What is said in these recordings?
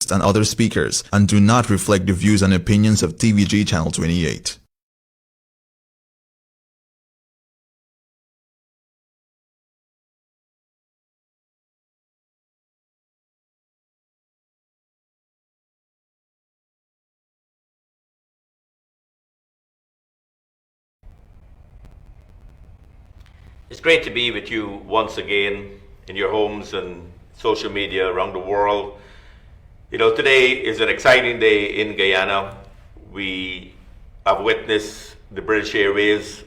hosts and other speakers and do not reflect the views and opinions of TVG Channel 28. It's great to be with you once again in your homes and social media around the world. You know, today is an exciting day in Guyana. We have witnessed the British Airways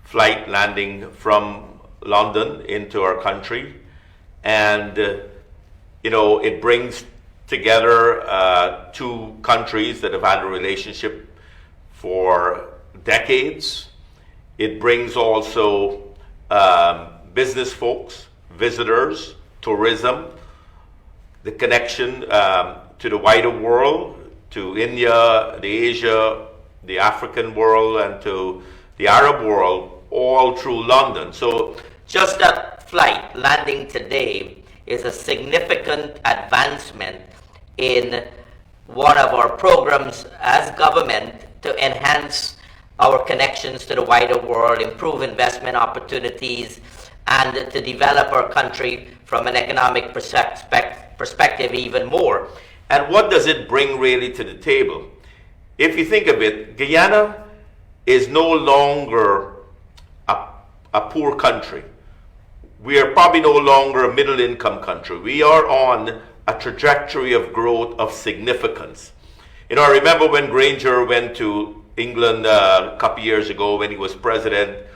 flight landing from London into our country. And, you know, it brings together two countries that have had a relationship for decades. It brings also business folks, visitors, tourism, the connection to the wider world, to India, the Asia, the African world, and to the Arab world, all through London. So just that flight landing today is a significant advancement in one of our programs as government to enhance our connections to the wider world, improve investment opportunities, and to develop our country from an economic perspective even more. And what does it bring really to the table? If you think of it, Guyana is no longer a poor country. We are probably no longer a middle income country. We are on a trajectory of growth of significance. You know, I remember when Granger went to England a couple years ago when he was president.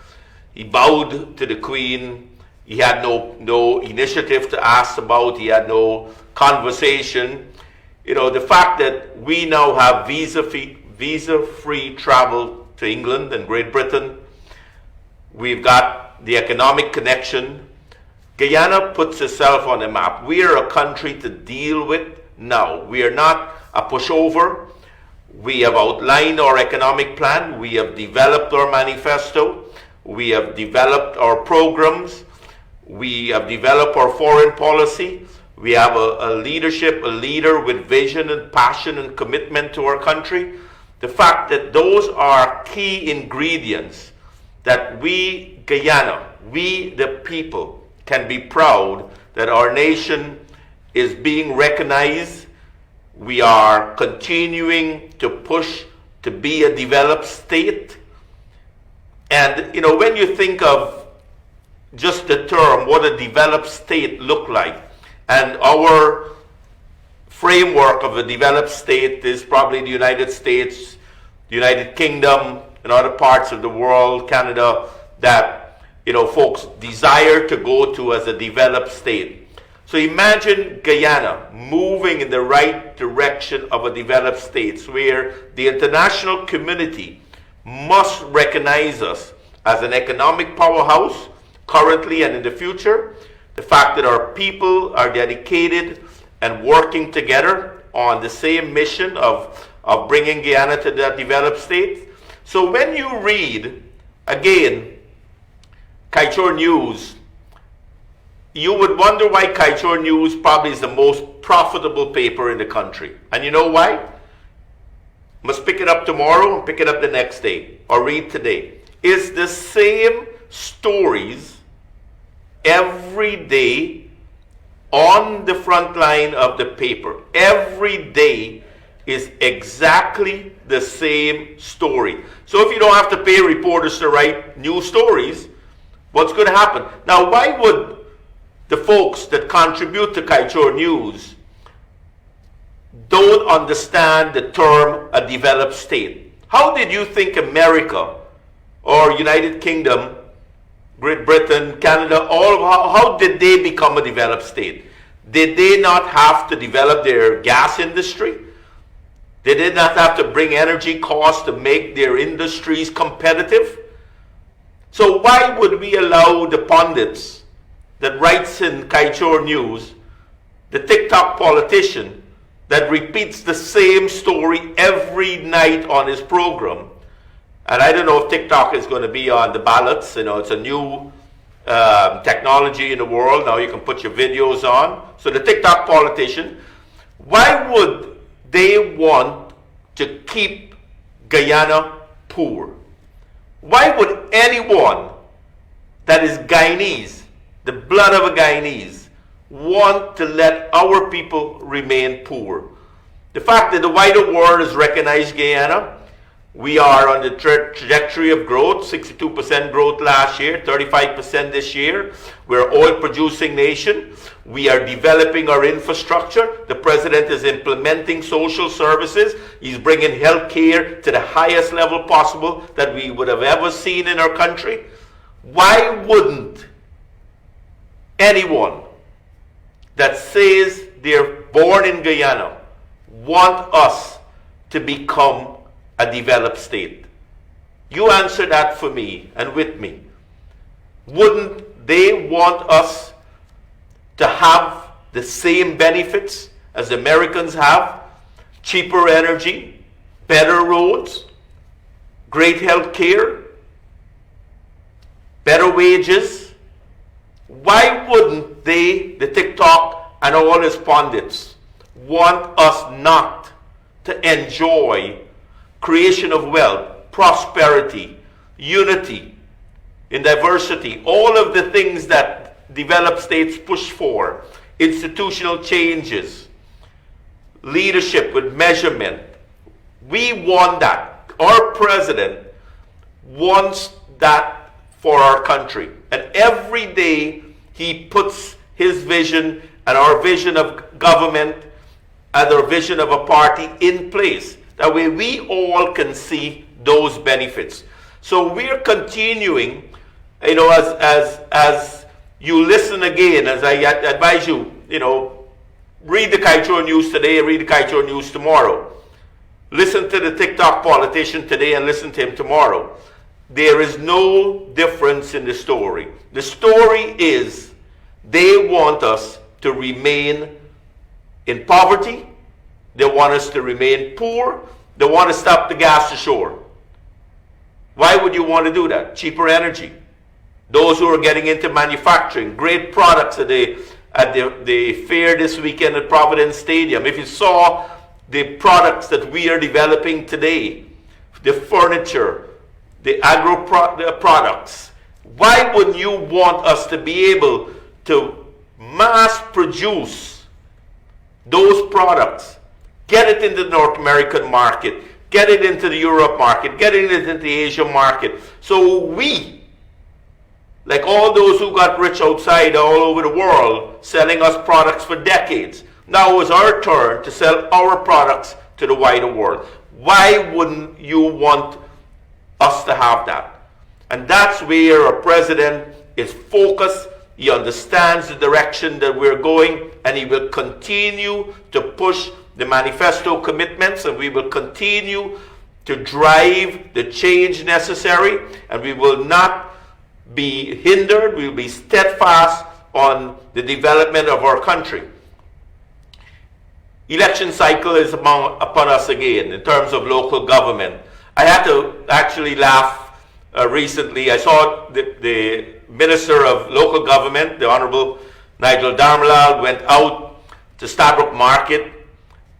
He bowed to the Queen. He had no initiative to ask about. He had no conversation. You know, the fact that we now have visa-free travel to England and Great Britain, we've got the economic connection. Guyana puts itself on the map. We are a country to deal with now. We are not a pushover. We have outlined our economic plan. We have developed our manifesto. We have developed our programs. We have developed our foreign policy. We have a leader with vision and passion and commitment to our country. The fact that those are key ingredients that we, Guyana, we the people, can be proud that our nation is being recognized. We are continuing to push to be a developed state. And, you know, when you think of just the term, what a developed state look like, and our framework of a developed state is probably the United States, the United Kingdom, and other parts of the world, Canada, that, you know, folks desire to go to as a developed state. So imagine Guyana moving in the right direction of a developed state where the international community must recognize us as an economic powerhouse currently and in the future. The fact that our people are dedicated and working together on the same mission of bringing Guyana to that developed state. So when you read, again, Kaichor News, you would wonder why Kaichor News probably is the most profitable paper in the country. And you know why? Must pick it up tomorrow and pick it up the next day, or read today. It's the same stories every day on the front line of the paper. Every day is exactly the same story. So if you don't have to pay reporters to write new stories, what's going to happen? Now, why would the folks that contribute to Kaichor News don't understand the term a developed state? How did you think America or United Kingdom, Great Britain, Canada, how did they become a developed state? Did they not have to develop their gas industry? They did not have to bring energy costs to make their industries competitive? So why would we allow the pundits that writes in Kaichor News, the TikTok politician that repeats the same story every night on his program, and I don't know if TikTok is going to be on the ballots. You know, it's a new technology in the world. Now you can put your videos on. So the TikTok politician Why would they want to keep Guyana poor? Why would anyone that is Guyanese, the blood of a Guyanese, want to let our people remain poor? The fact that the wider world has recognized Guyana, we are on the trajectory of growth, 62% growth last year, 35% this year. We're an oil-producing nation. We are developing our infrastructure. The president is implementing social services. He's bringing health care to the highest level possible that we would have ever seen in our country. Why wouldn't anyone that says they're born in Guyana want us to become a developed state? You answer that for me and with me. Wouldn't they want us to have the same benefits as Americans have? Cheaper energy, better roads, great health care, better wages? Why wouldn't they, the TikTok and all his pundits, want us not to enjoy creation of wealth, prosperity, unity, in diversity, all of the things that developed states push for, institutional changes, leadership with measurement? We want that. Our president wants that for our country. And every day he puts his vision and our vision of government and our vision of a party in place. That way we all can see those benefits. So we're continuing, as you listen again, as I advise you, read the Kaitro News today, read the Kaitro News tomorrow. Listen to the TikTok politician today and listen to him tomorrow. There is no difference in the story. The story is they want us to remain in poverty. They want us to remain poor. They want to stop the gas to shore. Why would you want to do that? Cheaper energy. Those who are getting into manufacturing, great products at the fair this weekend at Providence Stadium. If you saw the products that we are developing today, the furniture, the agro products, why wouldn't you want us to be able to mass produce those products? Get it into the North American market, get it into the Europe market, get it into the Asian market. So we, like all those who got rich outside all over the world, selling us products for decades, now it's our turn to sell our products to the wider world. Why wouldn't you want us to have that? And that's where our president is focused. He understands the direction that we're going, and he will continue to push the manifesto commitments, and we will continue to drive the change necessary, and we will not be hindered. We will be steadfast on the development of our country. Election cycle is upon us again in terms of local government. I had to actually laugh recently. I saw the Minister of Local Government, the Honorable Nigel Darmalal, went out to Stabroek Market.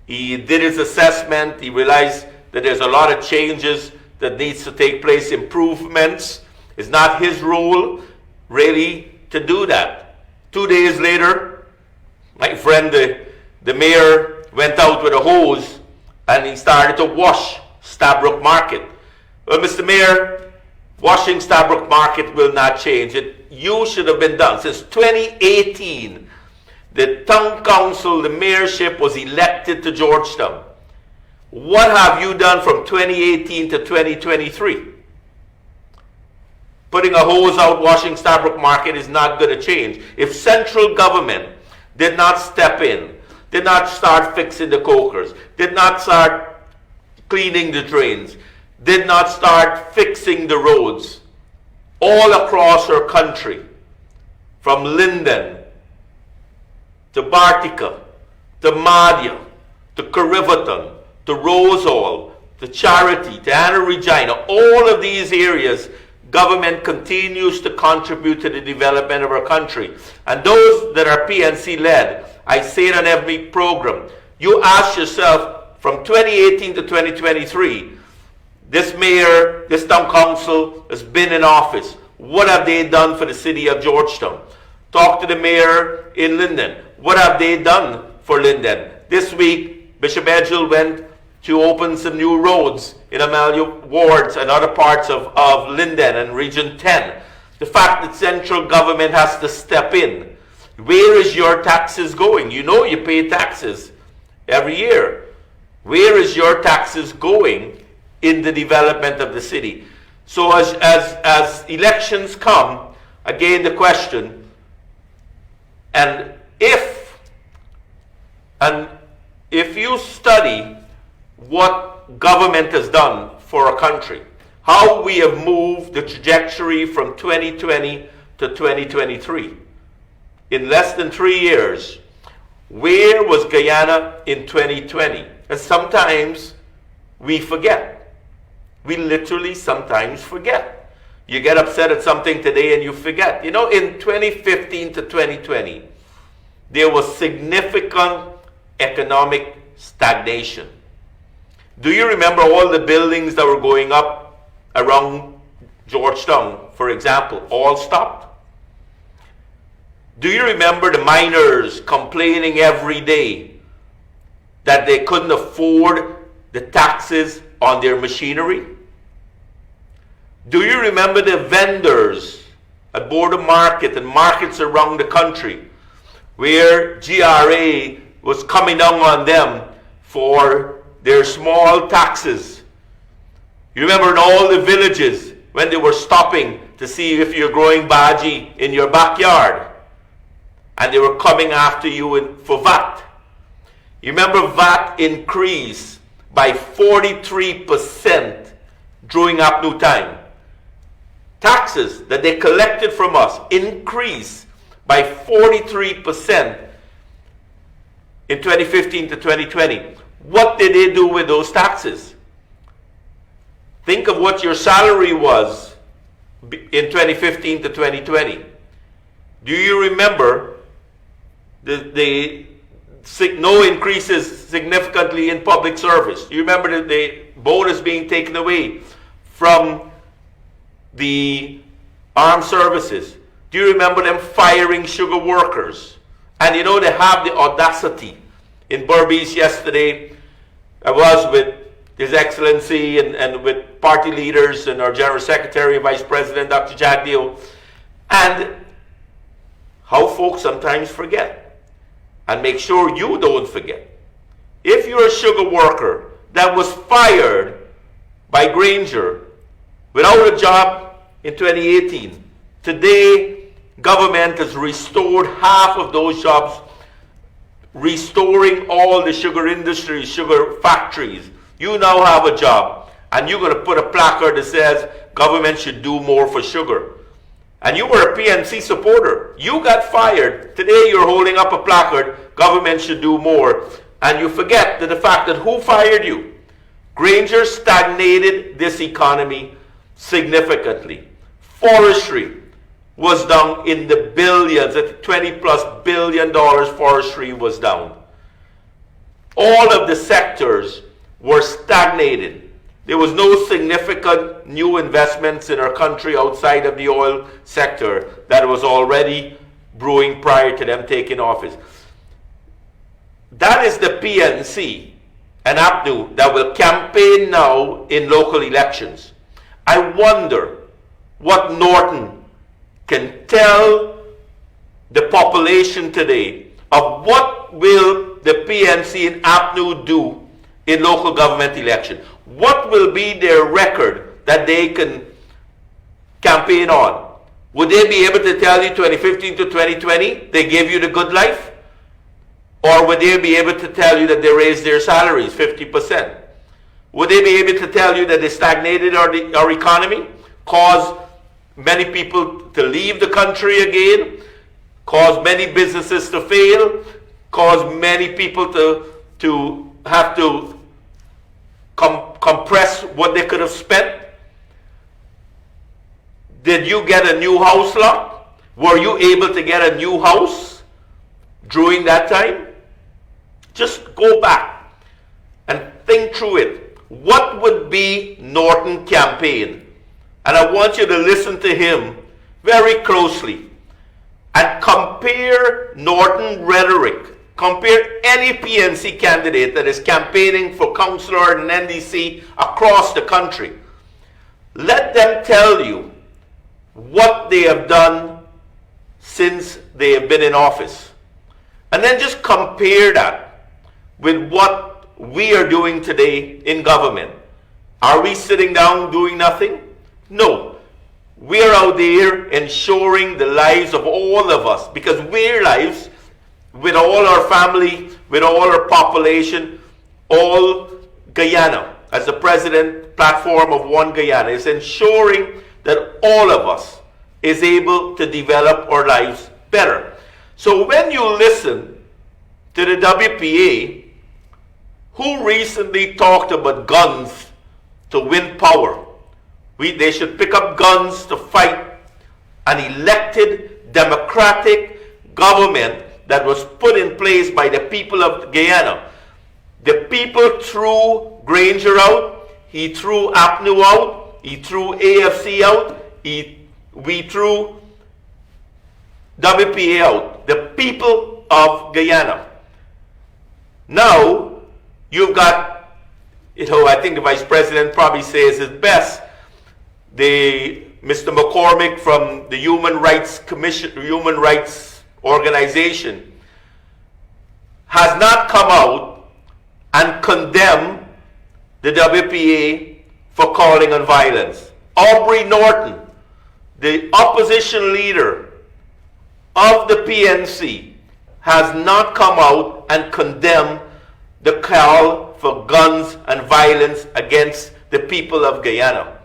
He did his assessment. He realized that there's a lot of changes that needs to take place, improvements. It's not his role, really, to do that. 2 days later, my friend, the mayor, went out with a hose and he started to wash Stabroek Market. Well, Mr. Mayor, washing Stabroek Market will not change it. You should have been done. Since 2018, the town council, the mayorship was elected to Georgetown. What have you done from 2018 to 2023? Putting a hose out, washing Stabroek Market is not going to change. If central government did not step in, did not start fixing the cokers, did not start cleaning the drains, did not start fixing the roads all across our country, from Linden to Bartica, to Madhya, to Karivaton, to Rosehall, to Charity, to Anna Regina, all of these areas, government continues to contribute to the development of our country. And those that are PNC led, I say it on every program, You ask yourself, from 2018 to 2023, this mayor, this town council has been in office. What have they done for the city of Georgetown? Talk to the mayor in Linden. What have they done for Linden? This week, Bishop Edgell went to open some new roads in Amalia wards and other parts of Linden and Region 10. The fact that central government has to step in. Where is your taxes going? You know you pay taxes every year. Where is your taxes going in the development of the city? So as elections come, again the question, and if you study what government has done for a country, how we have moved the trajectory from 2020 to 2023. In less than 3 years, where was Guyana in 2020? And sometimes we forget. We literally sometimes forget. You get upset at something today and you forget. You know, in 2015 to 2020, there was significant economic stagnation. Do you remember all the buildings that were going up around Georgetown, for example, all stopped? Do you remember the miners complaining every day that they couldn't afford the taxes on their machinery? Do you remember the vendors at Border Market and markets around the country where GRA was coming down on them for their small taxes? You remember in all the villages when they were stopping to see if you're growing bhaji in your backyard and they were coming after you for VAT. You remember VAT increased by 43% during APNU time. Taxes that they collected from us increased by 43% in 2015 to 2020. What did they do with those taxes? Think of what your salary was in 2015 to 2020. Do you remember no increases significantly in public service? Do you remember the bonus being taken away from the armed services? Do you remember them firing sugar workers? And you know, they have the audacity. In Berbice yesterday, I was with His Excellency and with party leaders and our General Secretary and Vice President, Dr. Jagdeo, and how folks sometimes forget. And make sure you don't forget. If you're a sugar worker that was fired by Granger without a job in 2018, today government has restored half of those jobs, restoring all the sugar industries, sugar factories. You now have a job, and you're going to put a placard that says government should do more for sugar. And you were a PNC supporter. You got fired. Today you're holding up a placard, government should do more. And you forget that the fact that who fired you? Granger stagnated this economy significantly. Forestry was down in the billions, at $20+ billion forestry was down. All of the sectors were stagnated. There was no significant new investments in our country outside of the oil sector that was already brewing prior to them taking office. That is the PNC and APNU that will campaign now in local elections. I wonder what Norton can tell the population today of what will the PNC and APNU do in local government election. What will be their record that they can campaign on? Would they be able to tell you 2015 to 2020 they gave you the good life? Or would they be able to tell you that they raised their salaries 50%? Would they be able to tell you that they stagnated our economy, caused many people to leave the country again, caused many businesses to fail, caused many people to have to compress what they could have spent? Did you get a new house lot? Were you able to get a new house during that time? Just go back and think through it. What would be Norton's campaign? And I want you to listen to him very closely and compare Norton rhetoric. Compare any PNC candidate that is campaigning for councillor in NDC across the country. Let them tell you what they have done since they have been in office. And then just compare that with what we are doing today in government. Are we sitting down doing nothing? No. We are out there ensuring the lives of all of us, because we're lives with all our family, with all our population, all Guyana, as the president platform of One Guyana, is ensuring that all of us is able to develop our lives better. So when you listen to the WPA, who recently talked about guns to win power, they should pick up guns to fight an elected democratic government that was put in place by the people of Guyana. The people threw Granger out, he threw APNU out, he threw AFC out, we threw WPA out. The people of Guyana. Now, you've got, I think the Vice President probably says it best, Mr. McCormick from the Human Rights Commission, Human Rights Organization, has not come out and condemned the WPA for calling on violence. Aubrey Norton, the opposition leader of the PNC, has not come out and condemned the call for guns and violence against the people of Guyana.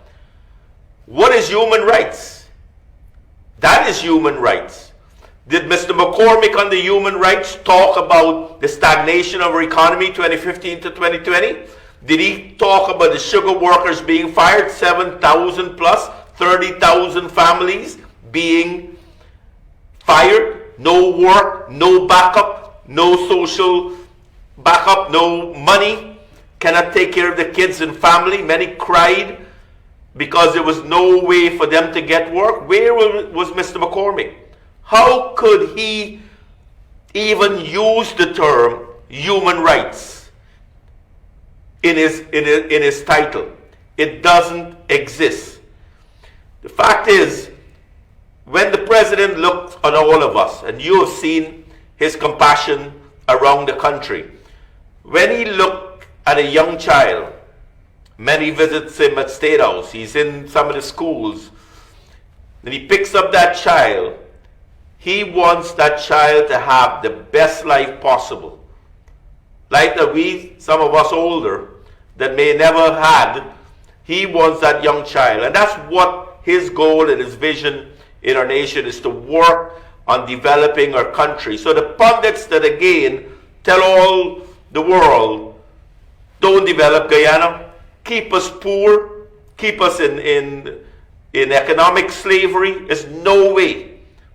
What is human rights? That is human rights. Did Mr. McCormick on the human rights talk about the stagnation of our economy 2015 to 2020? Did he talk about the sugar workers being fired, 7,000 plus, 30,000 families being fired, no work, no backup, no social backup, no money, cannot take care of the kids and family? Many cried because there was no way for them to get work. Where was Mr. McCormick? How could he even use the term human rights in his title? It doesn't exist. The fact is, when the president looked at all of us, and you have seen his compassion around the country, when he looked at a young child, many visits him at State House, he's in some of the schools, and he picks up that child, he wants that child to have the best life possible. Like that some of us older, that may never had, he wants that young child. And that's what his goal and his vision in our nation is, to work on developing our country. So the pundits that again tell all the world, don't develop Guyana, keep us poor, keep us in economic slavery, there's no way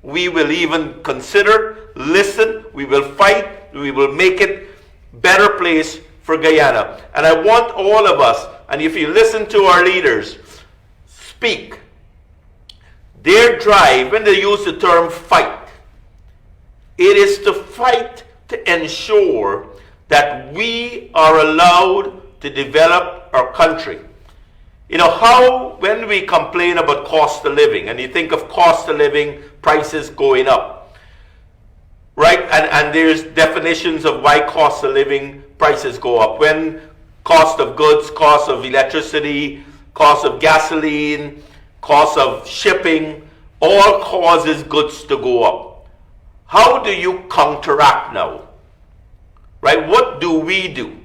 we will even consider, listen, we will fight, we will make it better place for Guyana. And I want all of us, and if you listen to our leaders speak, their drive, when they use the term fight, it is to fight to ensure that we are allowed to develop our country. You know, how, when we complain about cost of living, and you think of cost of living, prices going up, right? And there's definitions of why cost of living prices go up. When cost of goods, cost of electricity, cost of gasoline, cost of shipping, all causes goods to go up. How do you counteract now? Right? What do we do?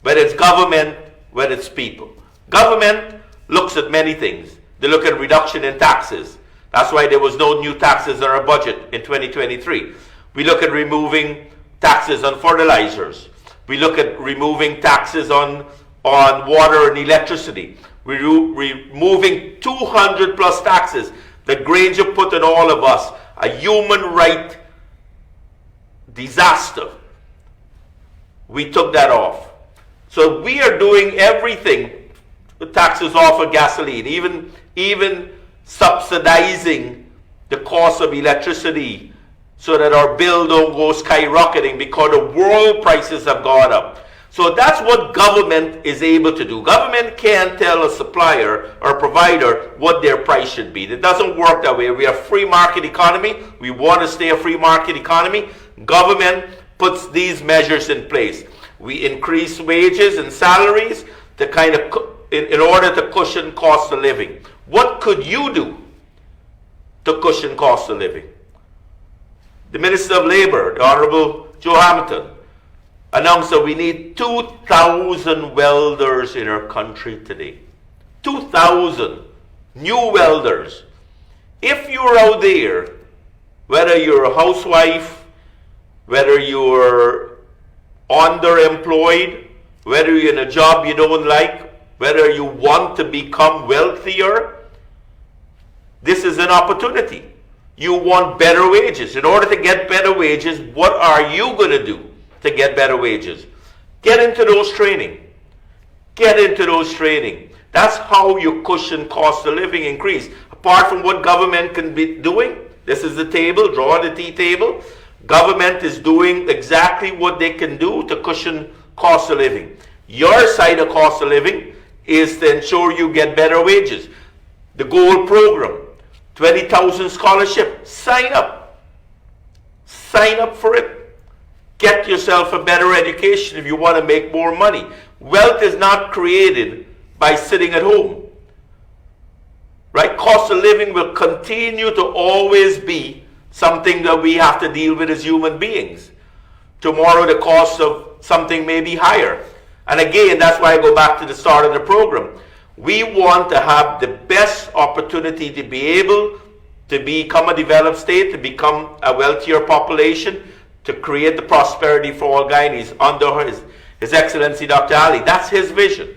Whether it's government, whether it's people. Government looks at many things. They look at reduction in taxes. That's why there was no new taxes in our budget in 2023. We look at removing taxes on fertilizers. We look at removing taxes on water and electricity. We're removing 200 plus taxes that Granger put on all of us. A human right disaster. we took that off. So we are doing everything, the taxes off of gasoline, even subsidizing the cost of electricity so that our bill don't go skyrocketing because the world prices have gone up. So that's what government is able to do. Government can't tell a supplier or provider what their price should be. It doesn't work that way. We are a free market economy. We want to stay a free market economy. Government puts these measures in place. We increase wages and salaries to kind of in order to cushion cost of living. What could you do to cushion cost of living? The Minister of Labor, the Honorable Joe Hamilton, announced that we need 2,000 welders in our country today. 2,000 new welders. If you're out there, whether you're a housewife, whether you're underemployed, whether you're in a job you don't like, whether you want to become wealthier, this is an opportunity. You want better wages. In order to get better wages, what are you going to do to get better wages? Get into those training. Get into those training. That's how you cushion cost of living increase. Apart from what government can be doing, this is the table, draw the T table. Government is doing exactly what they can do to cushion cost of living. Your side of cost of living is to ensure you get better wages. The GOLD program, 20,000 scholarship, sign up. Sign up for it. Get yourself a better education if you want to make more money. Wealth is not created by sitting at home. Right? Cost of living will continue to always be something that we have to deal with as human beings. Tomorrow the cost of something may be higher. And again, that's why I go back to the start of the program. We want to have the best opportunity to be able to become a developed state, to become a wealthier population, to create the prosperity for all Guyanese under His Excellency Dr. Ali. That's his vision.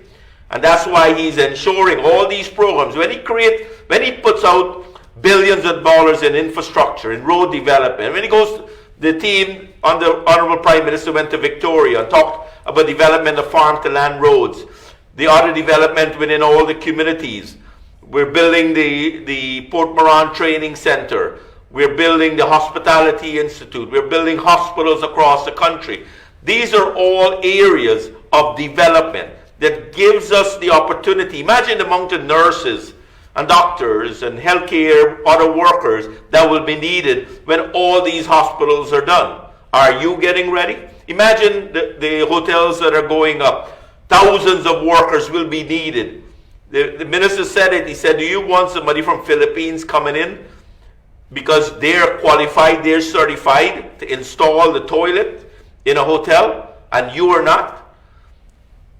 And that's why he's ensuring all these programs. When he puts out billions of dollars in infrastructure, in road development, when he goes, the team under Honorable Prime Minister went to Victoria and talked about development of farm-to-land roads, the other development within all the communities. We're building the Port Moran Training Center. We're building the Hospitality Institute. We're building hospitals across the country. These are all areas of development that gives us the opportunity. Imagine the amount of nurses and doctors and healthcare other workers that will be needed when all these hospitals are done. Are you getting ready? Imagine the hotels that are going up. Thousands of workers will be needed. The minister said it. He said, do you want somebody from Philippines coming in because they're qualified, they're certified to install the toilet in a hotel and you are not?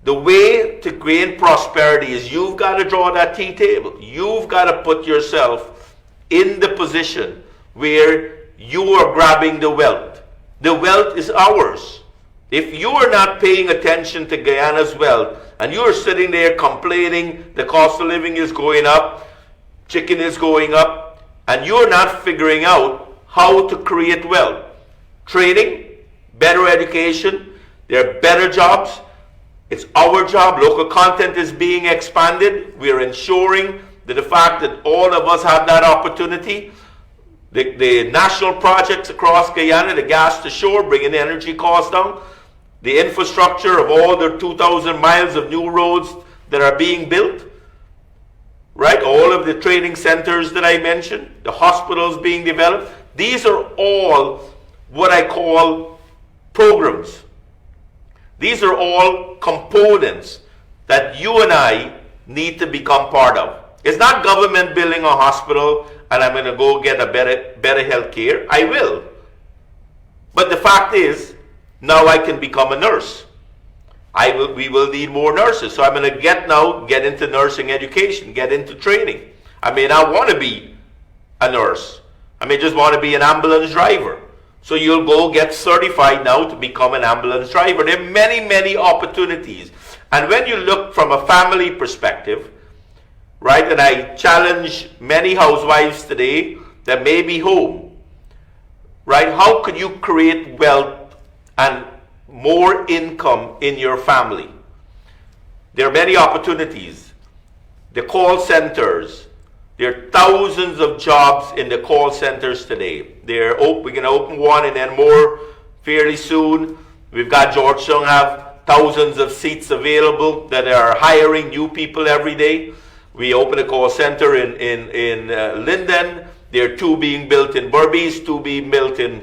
The way to gain prosperity is you've got to draw that T table. You've got to put yourself in the position where you are grabbing the wealth. The wealth is ours. If you are not paying attention to Guyana's wealth and you are sitting there complaining the cost of living is going up, chicken is going up, and you're not figuring out how to create wealth. Training, better education, there are better jobs. It's our job. Local content is being expanded. We are ensuring that the fact that all of us have that opportunity. The national projects across Guyana, the gas to shore, bringing the energy costs down. The infrastructure of all the 2,000 miles of new roads that are being built. Right? All of the training centers that I mentioned. The hospitals being developed. These are all what I call programs. These are all components that you and I need to become part of. It's not government building a hospital and I'm going to go get a better health care. I will. But the fact is, now I can become a nurse. We will need more nurses. So I'm going to get into nursing education, get into training. I may not want to be a nurse. I may just want to be an ambulance driver. So you'll go get certified now to become an ambulance driver. There are many, many opportunities. And when you look from a family perspective, right, and I challenge many housewives today that may be home, right, how could you create wealth and more income in your family. There are many opportunities. The call centers, there are thousands of jobs in the call centers today. We're going to open one and then more fairly soon. We've got Georgetown have thousands of seats available that are hiring new people every day. We opened a call center in Linden. There are 2 being built in Berbice, 2 being built in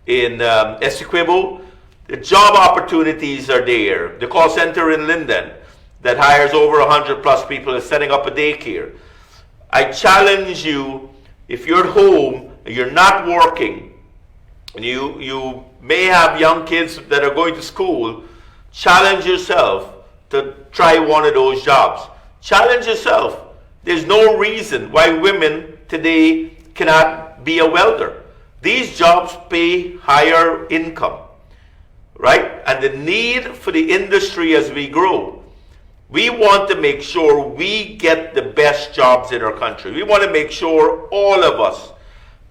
Essequibo. The job opportunities are there. The call center in Linden that hires over 100 plus people is setting up a daycare. I challenge you, if you're at home and you're not working, and you may have young kids that are going to school, challenge yourself to try one of those jobs. Challenge yourself. There's no reason why women today cannot be a welder. These jobs pay higher income, right? And the need for the industry as we grow, we want to make sure we get the best jobs in our country. We want to make sure all of us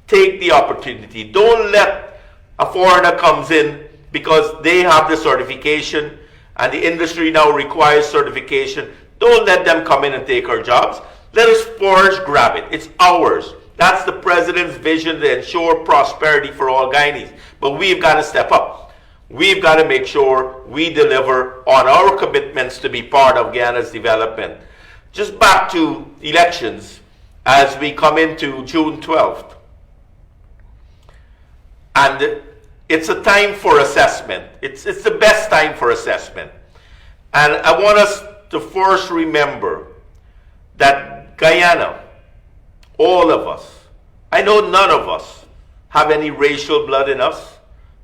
take the opportunity. Don't let a foreigner comes in because they have the certification and the industry now requires certification. Don't let them come in and take our jobs. Let us first grab it. It's ours. That's the president's vision to ensure prosperity for all Guyanese. But we've got to step up. We've got to make sure we deliver on our commitments to be part of Guyana's development. Just back to elections as we come into June 12th. And it's a time for assessment. It's the best time for assessment. And I want us to first remember that Guyana, all of us, I know none of us have any racial blood in us.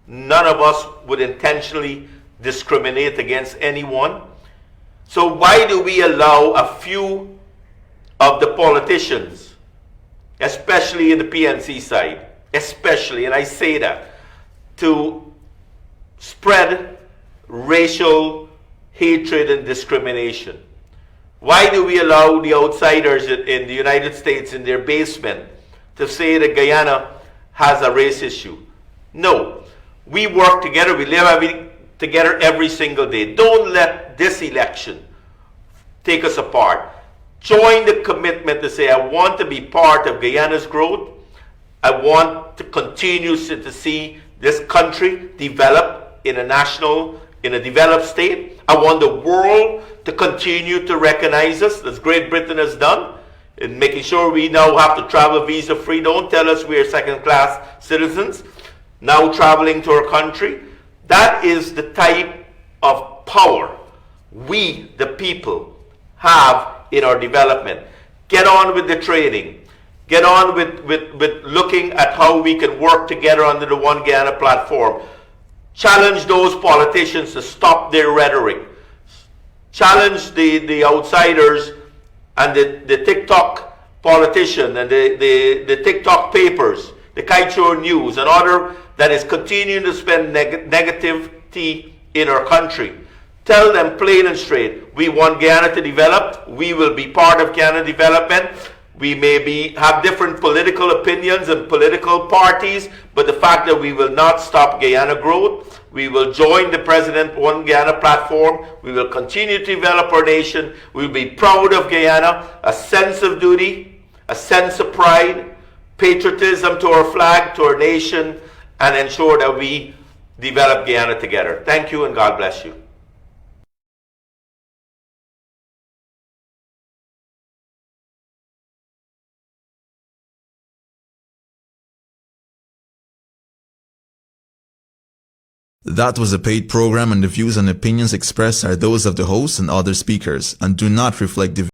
None of us would intentionally discriminate against anyone. So why do we allow a few of the politicians, especially in the PNC side, especially, and I say that, to spread racial hatred and discrimination? Why do we allow the outsiders in the United States in their basement to say that Guyana has a race issue? No. We work together. We live together every single day. Don't let this election take us apart. Join the commitment to say, I want to be part of Guyana's growth. I want to continue to see this country develop in a developed state. I want the world to continue to recognize us, as Great Britain has done, in making sure we now have to travel visa free. Don't tell us we are second-class citizens now traveling to our country. That is the type of power we, the people, have in our development. Get on with the training. Get on with looking at how we can work together under the One Guyana platform. Challenge those politicians to stop their rhetoric. Challenge the outsiders and the TikTok politician and the TikTok papers, the Kaichur News, and other that is continuing to spend negativity in our country. Tell them plain and straight, we want Guyana to develop. We will be part of Guyana development. We may have different political opinions and political parties, but the fact that we will not stop Guyana growth, we will join the President One Guyana platform, we will continue to develop our nation, we will be proud of Guyana, a sense of duty, a sense of pride, patriotism to our flag, to our nation, and ensure that we develop Guyana together. Thank you and God bless you. That was a paid program, and the views and opinions expressed are those of the host and other speakers and do not reflect the